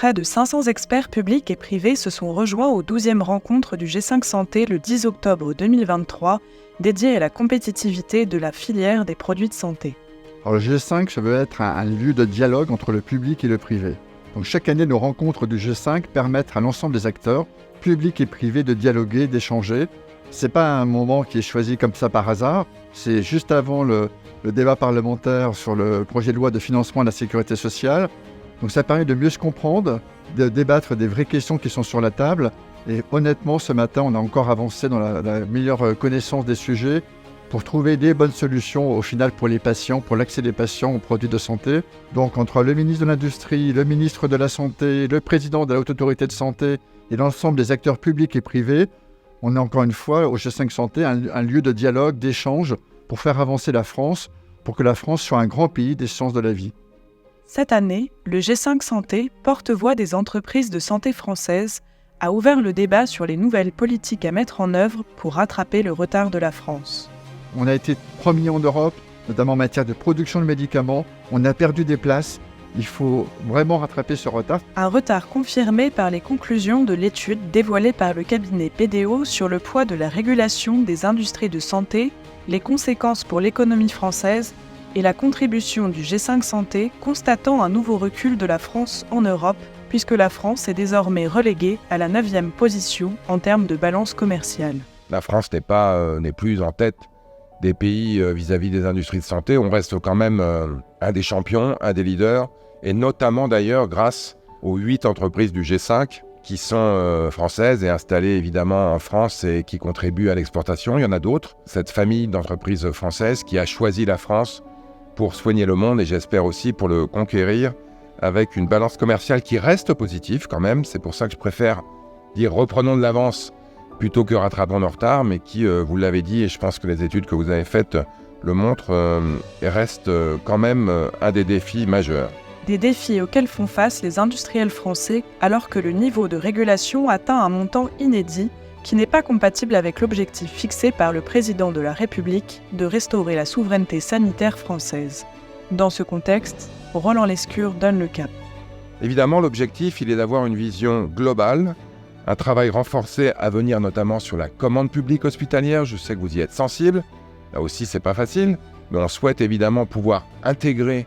Près de 500 experts publics et privés se sont rejoints aux 12e rencontres du G5 Santé le 10 octobre 2023, dédiée à la compétitivité de la filière des produits de santé. Alors, le G5, ça veut être un lieu de dialogue entre le public et le privé. Donc chaque année, nos rencontres du G5 permettent à l'ensemble des acteurs, publics et privés, de dialoguer, d'échanger. Ce n'est pas un moment qui est choisi comme ça par hasard. C'est juste avant le débat parlementaire sur le projet de loi de financement de la sécurité sociale. Donc ça permet de mieux se comprendre, de débattre des vraies questions qui sont sur la table. Et honnêtement, ce matin, on a encore avancé dans la meilleure connaissance des sujets pour trouver des bonnes solutions au final pour les patients, pour l'accès des patients aux produits de santé. Donc entre le ministre de l'Industrie, le ministre de la Santé, le président de la Haute Autorité de Santé et l'ensemble des acteurs publics et privés, on est encore une fois au G5 Santé un lieu de dialogue, d'échange pour faire avancer la France, pour que la France soit un grand pays des sciences de la vie. Cette année, le G5 Santé, porte-voix des entreprises de santé françaises, a ouvert le débat sur les nouvelles politiques à mettre en œuvre pour rattraper le retard de la France. On a été premier en Europe, notamment en matière de production de médicaments. On a perdu des places. Il faut vraiment rattraper ce retard. Un retard confirmé par les conclusions de l'étude dévoilée par le cabinet BDO sur le poids de la régulation des industries de santé, les conséquences pour l'économie française et la contribution du G5 Santé, constatant un nouveau recul de la France en Europe, puisque la France est désormais reléguée à la 9e position en termes de balance commerciale. La France n'est plus en tête des pays vis-à-vis des industries de santé. On reste quand même un des champions, un des leaders, et notamment d'ailleurs grâce aux 8 entreprises du G5 qui sont françaises et installées évidemment en France et qui contribuent à l'exportation. Il y en a d'autres. Cette famille d'entreprises françaises qui a choisi la France pour soigner le monde et j'espère aussi pour le conquérir avec une balance commerciale qui reste positive quand même. C'est pour ça que je préfère dire reprenons de l'avance plutôt que rattrapons nos retards, mais qui, vous l'avez dit, et je pense que les études que vous avez faites le montrent, reste quand même un des défis majeurs. Des défis auxquels font face les industriels français alors que le niveau de régulation atteint un montant inédit qui n'est pas compatible avec l'objectif fixé par le président de la République de restaurer la souveraineté sanitaire française. Dans ce contexte, Roland Lescure donne le cap. Évidemment, l'objectif, il est d'avoir une vision globale, un travail renforcé à venir notamment sur la commande publique hospitalière. Je sais que vous y êtes sensible. Là aussi, c'est pas facile, mais on souhaite évidemment pouvoir intégrer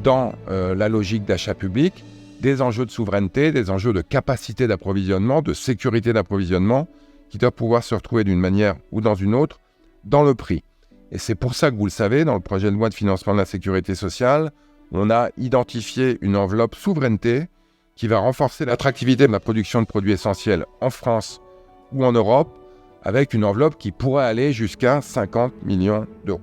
dans la logique d'achat public des enjeux de souveraineté, des enjeux de capacité d'approvisionnement, de sécurité d'approvisionnement, qui doivent pouvoir se retrouver d'une manière ou dans une autre dans le prix. Et c'est pour ça que vous le savez, dans le projet de loi de financement de la sécurité sociale, on a identifié une enveloppe souveraineté qui va renforcer l'attractivité de la production de produits essentiels en France ou en Europe, avec une enveloppe qui pourrait aller jusqu'à 50 millions d'euros.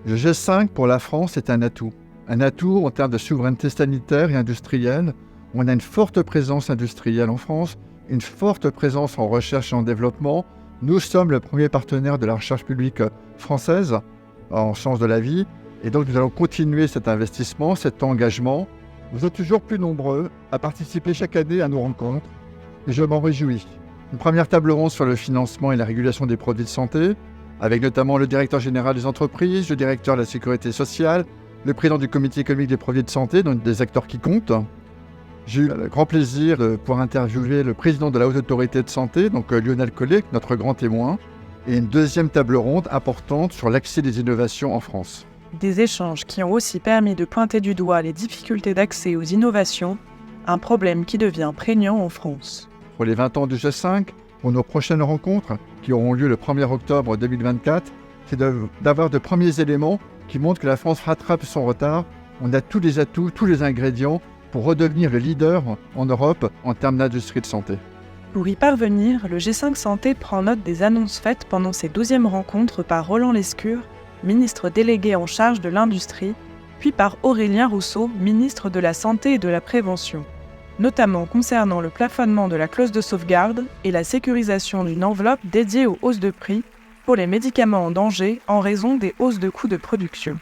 Le G5 pour la France est un atout. Un atout en termes de souveraineté sanitaire et industrielle. On a une forte présence industrielle en France, une forte présence en recherche et en développement. Nous sommes le premier partenaire de la recherche publique française en sciences de la vie. Et donc nous allons continuer cet investissement, cet engagement. Vous êtes toujours plus nombreux à participer chaque année à nos rencontres et je m'en réjouis. Une première table ronde sur le financement et la régulation des produits de santé, avec notamment le directeur général des entreprises, le directeur de la sécurité sociale, le président du comité économique des produits de santé, donc des acteurs qui comptent. J'ai eu le grand plaisir de pouvoir interviewer le président de la Haute Autorité de Santé, donc Lionel Collet, notre grand témoin, et une deuxième table ronde importante sur l'accès des innovations en France. Des échanges qui ont aussi permis de pointer du doigt les difficultés d'accès aux innovations, un problème qui devient prégnant en France. Pour les 20 ans du G5, pour nos prochaines rencontres, qui auront lieu le 1er octobre 2024, c'est d'avoir de premiers éléments qui montrent que la France rattrape son retard. On a tous les atouts, tous les ingrédients pour redevenir le leader en Europe en termes d'industrie de santé. Pour y parvenir, le G5 Santé prend note des annonces faites pendant ses 12e rencontres par Roland Lescure, ministre délégué en charge de l'industrie, puis par Aurélien Rousseau, ministre de la Santé et de la Prévention, notamment concernant le plafonnement de la clause de sauvegarde et la sécurisation d'une enveloppe dédiée aux hausses de prix pour les médicaments en danger en raison des hausses de coûts de production.